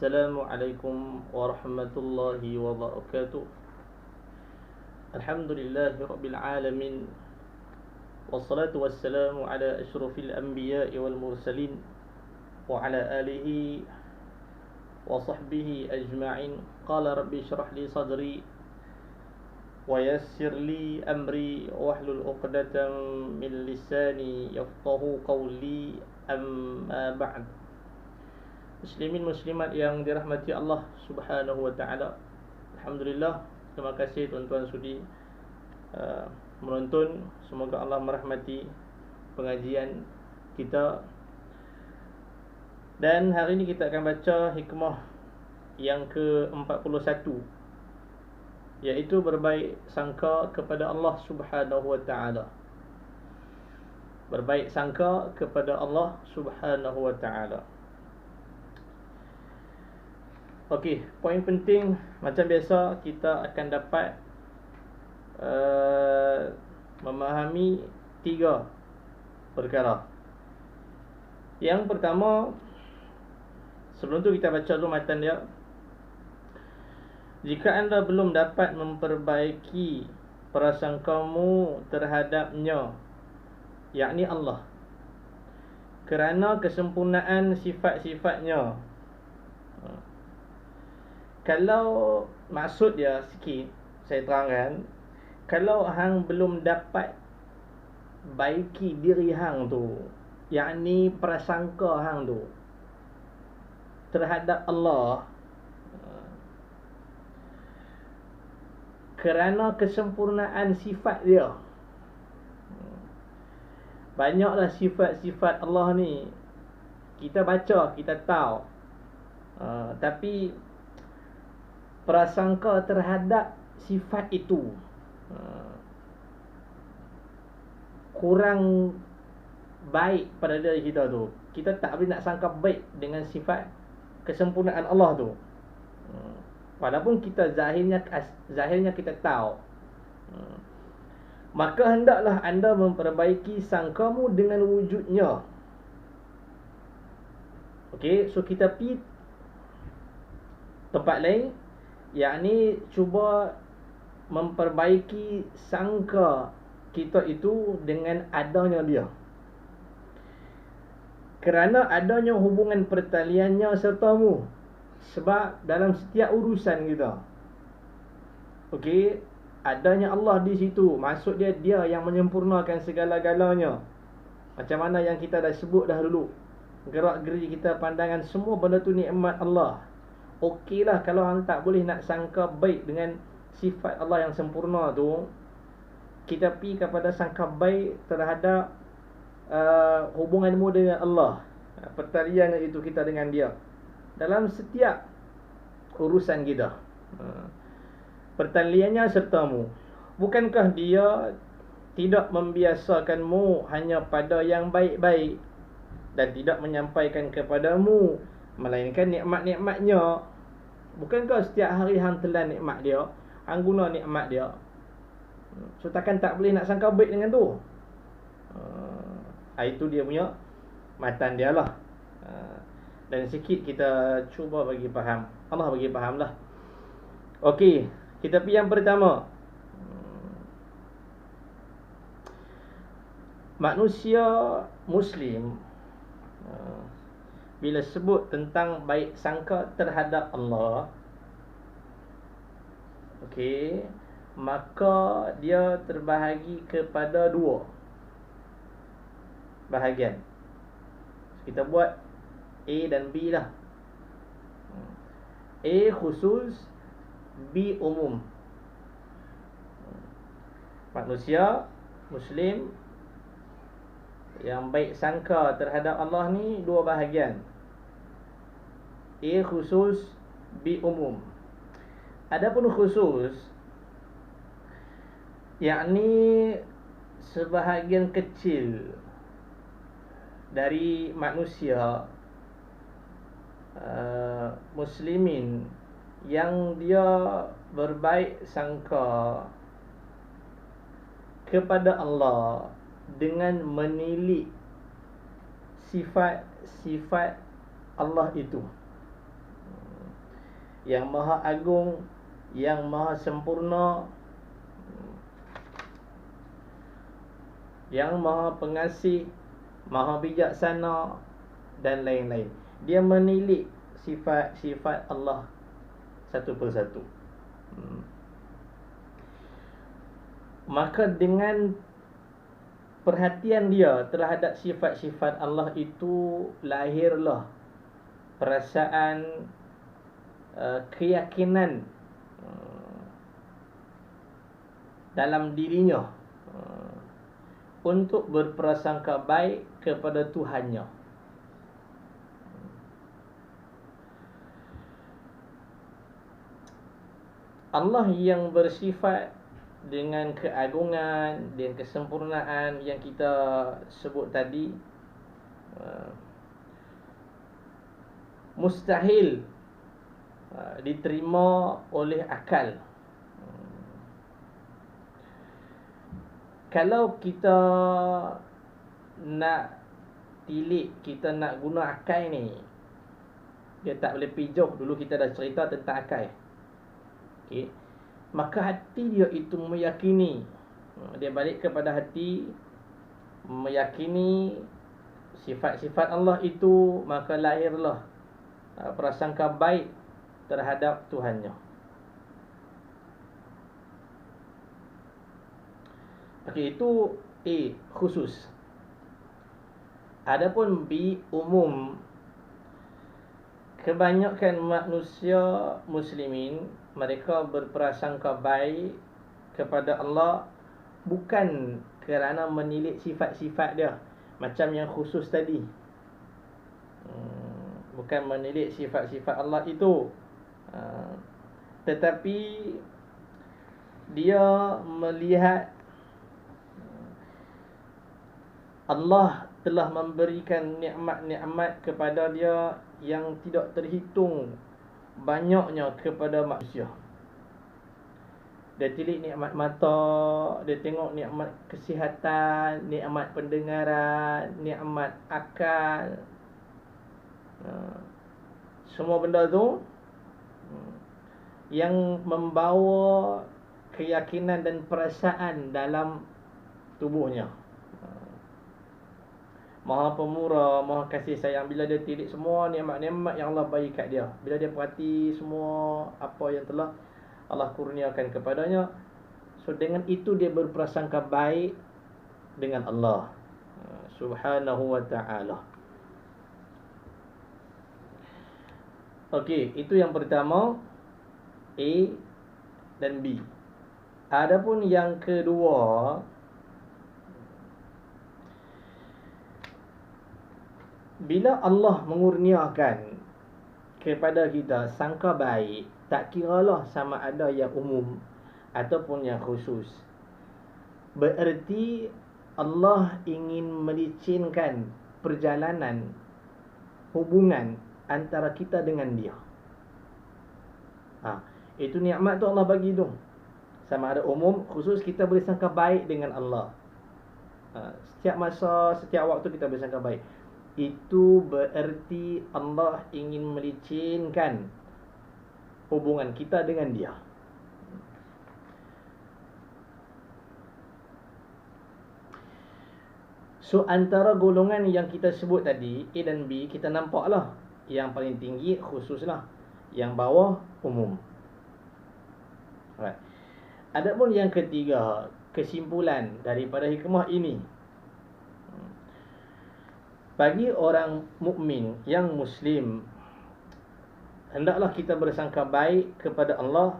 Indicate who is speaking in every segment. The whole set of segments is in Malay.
Speaker 1: Assalamualaikum warahmatullahi wabarakatuh. Alhamdulillahi rabbil alamin. Wassalatu wassalamu ala asyrafil anbiya'i wal mursalin wa ala alihi wa sahbihi ajma'in. Qala rabbi syrah li sadri wa yassir li amri wahlul 'uqdatam min lisani yafqahu qawli. Amma ba'd. Muslimin muslimat yang dirahmati Allah Subhanahu wa taala. Alhamdulillah, terima kasih tuan-tuan sudi menonton. Semoga Allah merahmati pengajian kita. Dan hari ini kita akan baca hikmah yang ke-41, iaitu berbaik sangka kepada Allah Subhanahu wa taala. Berbaik sangka kepada Allah Subhanahu wa taala. Okey, poin penting macam biasa kita akan dapat memahami 3 perkara. Yang pertama, sebelum tu kita baca dulu matan dia. Jika anda belum dapat memperbaiki prasangkamu terhadapnya, yakni Allah, kerana kesempurnaan sifat-sifatnya. Kalau maksud dia sikit saya terangkan, kalau hang belum dapat baiki diri hang tu, yakni prasangka hang tu terhadap Allah, kerana kesempurnaan sifat dia. Banyaklah sifat-sifat Allah ni kita baca, kita tahu, tapi prasangka terhadap sifat itu kurang baik pada diri kita tu. Kita tak boleh nak sangka baik dengan sifat kesempurnaan Allah tu, walaupun kita zahirnya kita tahu. Maka hendaklah anda memperbaiki sangkamu dengan wujudnya. Okey, so kita pergi tempat lain, yakni cuba memperbaiki sangka kita itu dengan adanya dia, kerana adanya hubungan pertaliannya sertamu. Sebab dalam setiap urusan kita, okey, adanya Allah di situ, maksud dia yang menyempurnakan segala-galanya. Macam mana yang kita dah sebut dah dulu, gerak-geri kita, pandangan, semua benda tu nikmat Allah. Okeylah kalau hang tak boleh nak sangka baik dengan sifat Allah yang sempurna tu, kita pergi kepada sangka baik terhadap hubunganmu dengan Allah, pertalian itu kita dengan dia dalam setiap urusan kita. Pertaliannya sertamu. Bukankah dia tidak membiasakanmu hanya pada yang baik-baik dan tidak menyampaikan kepadamu melainkan nikmat-nikmatnya? Bukankah setiap hari hang telan nikmat dia, hang guna nikmat dia? So takkan tak boleh nak sangka baik dengan tu? Itu dia punya matan dia lah. Dan sikit kita cuba bagi faham, Allah bagi faham lah. Okey, kita pergi yang pertama. Manusia Muslim bila sebut tentang baik sangka terhadap Allah, okey, maka dia terbahagi kepada 2 bahagian. Kita buat A dan B lah. A khusus, B umum. Manusia Muslim yang baik sangka terhadap Allah ni 2 bahagian. A khusus, B umum. Adapun khusus, yakni sebahagian kecil dari manusia muslimin yang dia berbaik sangka kepada Allah dengan menilik sifat-sifat Allah itu. yang maha agung, yang maha sempurna, yang maha pengasih, maha bijaksana dan lain-lain. Dia menilik sifat-sifat Allah satu persatu. Maka dengan perhatian dia terhadap sifat-sifat Allah itu, lahirlah perasaan, keyakinan dalam dirinya untuk berprasangka baik kepada Tuhannya. Allah yang bersifat dengan keagungan dan kesempurnaan yang kita sebut tadi, mustahil diterima oleh akal. Kalau kita nak tilik, kita nak guna akal ni, dia tak boleh pijuh. Dulu kita dah cerita tentang akal. Okay. Maka hati dia itu meyakini, dia balik kepada hati, meyakini sifat-sifat Allah itu, maka lahirlah prasangka baik terhadap Tuhannya. Okey, itu A, khusus. Adapun B, umum. Kebanyakan manusia muslimin, mereka berprasangka baik kepada Allah bukan kerana menilik sifat-sifat dia, macam yang khusus tadi. Bukan menilik sifat-sifat Allah itu, tetapi dia melihat Allah telah memberikan nikmat-nikmat kepada dia yang tidak terhitung banyaknya kepada manusia. Dia tilik nikmat mata, dia tengok nikmat kesihatan, nikmat pendengaran, nikmat akal. Semua benda tu yang membawa keyakinan dan perasaan dalam tubuhnya. Maha pemurah, maha kasih sayang. Bila dia tilik semua nikmat-nikmat yang Allah bagi kat dia, bila dia perhati semua apa yang telah Allah kurniakan kepadanya, so dengan itu dia berprasangka baik dengan Allah subhanahu wa ta'ala. Okey, itu yang pertama, A dan B. Adapun yang kedua, bila Allah mengurniakan kepada kita sangka baik, tak kiralah sama ada yang umum ataupun yang khusus, bererti Allah ingin melicinkan perjalanan hubungan antara kita dengan dia. Itu nikmat tu Allah bagi tu. Sama ada umum, khusus, kita boleh sangka baik dengan Allah. Setiap masa, setiap waktu kita boleh sangka baik. Itu bererti Allah ingin melicinkan hubungan kita dengan dia. So antara golongan yang kita sebut tadi, A dan B, kita nampaklah yang paling tinggi khusus lah, yang bawah umum. Right. Adapun yang ketiga, kesimpulan daripada hikmah ini, bagi orang mukmin yang muslim, hendaklah kita bersangka baik kepada Allah,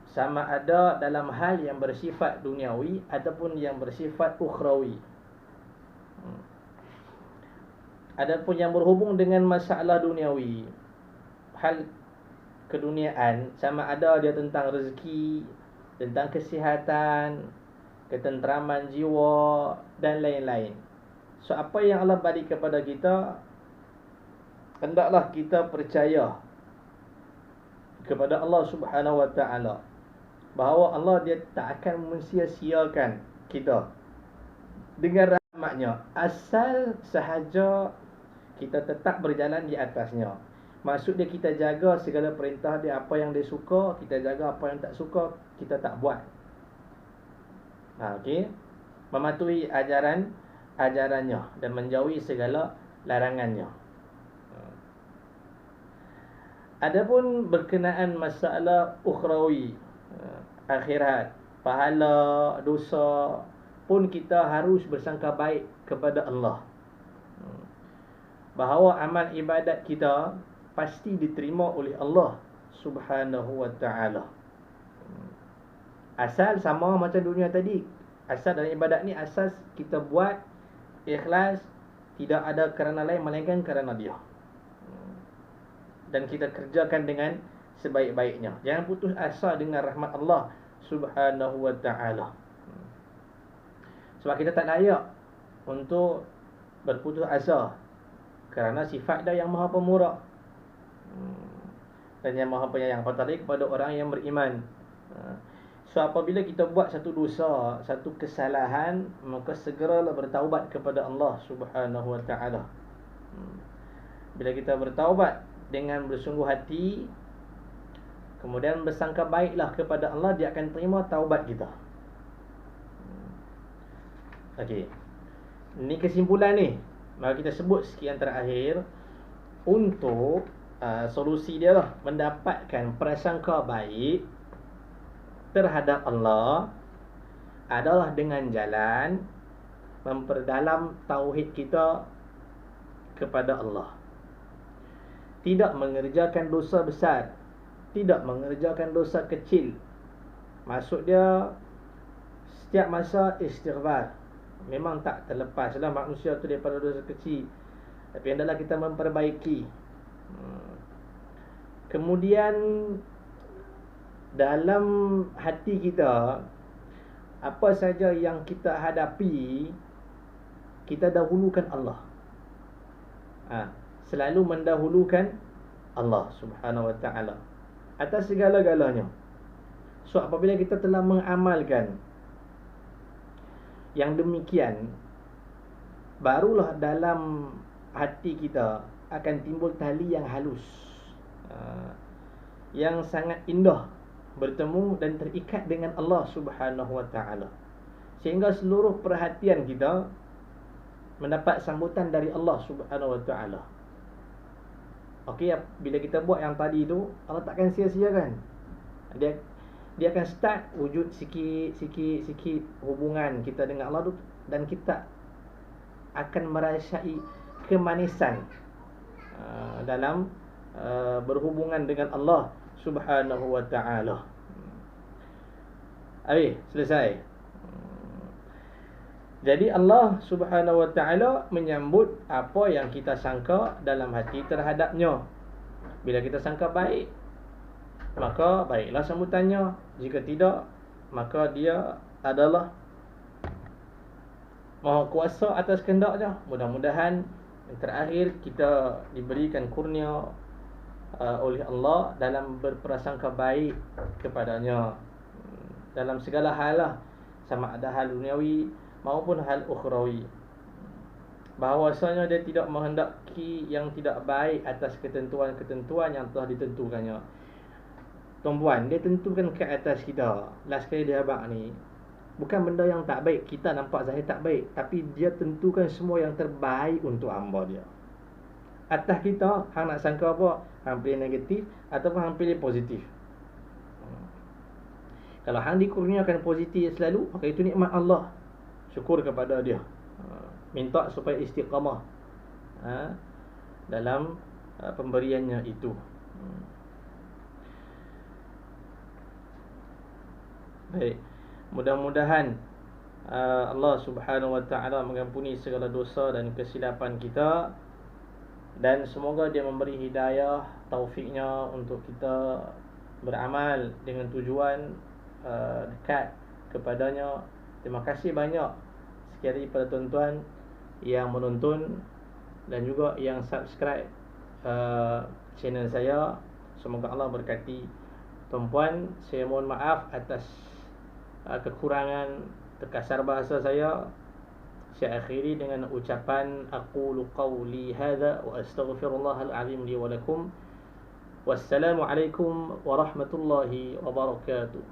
Speaker 1: sama ada dalam hal yang bersifat duniawi ataupun yang bersifat ukhrawi. Adapun yang berhubung dengan masalah duniawi, hal keduniaan, sama ada dia tentang rezeki, tentang kesihatan, ketenteraman jiwa dan lain-lain. So apa yang Allah bagi kepada kita, hendaklah kita percaya kepada Allah Subhanahu wa ta'ala, bahawa Allah dia tak akan mensia-siakan kita dengan rahmatnya, asal sahaja kita tetap berjalan di atasnya. Maksud dia kita jaga segala perintah dia, apa yang dia suka kita jaga, apa yang tak suka kita tak buat. Okey. Mematuhi ajarannya dan menjauhi segala larangannya. Adapun berkenaan masalah ukhrawi, akhirat, pahala, dosa pun kita harus bersangka baik kepada Allah, bahawa amal ibadat kita pasti diterima oleh Allah Subhanahu wa ta'ala. Asal sama macam dunia tadi. Asal dalam ibadat ni, asas kita buat ikhlas, tidak ada kerana lain melainkan kerana dia, dan kita kerjakan dengan sebaik-baiknya. Jangan putus asa dengan rahmat Allah Subhanahu wa ta'ala. Sebab kita tak layak untuk berputus asa, kerana sifat dia yang maha pemurah dan yang maha penyayang. Apatah lagi kepada orang yang beriman. So apabila kita buat satu dosa, satu kesalahan, maka segeralah bertaubat kepada Allah Subhanahu wa ta'ala. Bila kita bertaubat dengan bersungguh hati, kemudian bersangka baiklah kepada Allah, dia akan terima taubat kita. Okey. Ini kesimpulan ni. Maka kita sebut sikit yang terakhir. Untuk solusi dia lah, mendapatkan prasangka baik terhadap Allah adalah dengan jalan memperdalam tauhid kita kepada Allah. Tidak mengerjakan dosa besar, tidak mengerjakan dosa kecil. Maksud dia, setiap masa istighfar. Memang tak terlepaslah manusia tu daripada dosa kecil, tapi hendaklah kita memperbaiki. Kemudian dalam hati kita, apa saja yang kita hadapi, kita dahulukan Allah. Selalu mendahulukan Allah Subhanahu wa ta'ala atas segala-galanya. So apabila kita telah mengamalkan yang demikian, barulah dalam hati kita akan timbul tali yang halus, yang sangat indah, bertemu dan terikat dengan Allah Subhanahu wa ta'ala, sehingga seluruh perhatian kita mendapat sambutan dari Allah Subhanahu wa ta'ala. Okey, bila kita buat yang tadi tu, Allah takkan sia-siakan. Dia akan start wujud sikit hubungan kita dengan Allah tu, dan kita akan merasai kemanisan dalam berhubungan dengan Allah Subhanahu wa ta'ala. Selesai. Jadi Allah Subhanahu wa ta'ala menyambut apa yang kita sangka dalam hati terhadapnya. Bila kita sangka baik, maka baiklah sambutannya. Jika tidak, maka dia adalah Maha Kuasa atas kehendaknya. Mudah-mudahan yang terakhir kita diberikan kurnia oleh Allah dalam berprasangka baik kepadanya dalam segala hal lah, sama ada hal duniawi maupun hal ukhrawi. Bahawasanya dia tidak menghendaki yang tidak baik atas ketentuan-ketentuan yang telah ditentukannya. Tuan-puan, dia tentukan ke atas kita. Last kali dia abang ni, bukan benda yang tak baik, kita nampak zahir tak baik, tapi dia tentukan semua yang terbaik untuk hamba dia. Atas kita, hang nak sangka apa? Hang pilih negatif ataupun hang pilih positif. Kalau hang dikurniakan positif selalu, maka itu nikmat Allah. Syukur kepada dia. Minta supaya istiqamah dalam pemberiannya itu. Baik. Mudah-mudahan Allah Subhanahu wa ta'ala mengampuni segala dosa dan kesilapan kita, dan semoga dia memberi hidayah, taufiknya untuk kita beramal dengan tujuan dekat kepadanya. Terima kasih banyak sekali pada tuan-tuan yang menonton dan juga yang subscribe channel saya. Semoga Allah berkati tuan-puan. Saya mohon maaf atas kekurangan terkasar bahasa saya. Saya akhiri dengan ucapan aqulu qawli hadza wa astaghfirullahal azim li wa lakum Wassalamualaikum warahmatullahi wabarakatuh.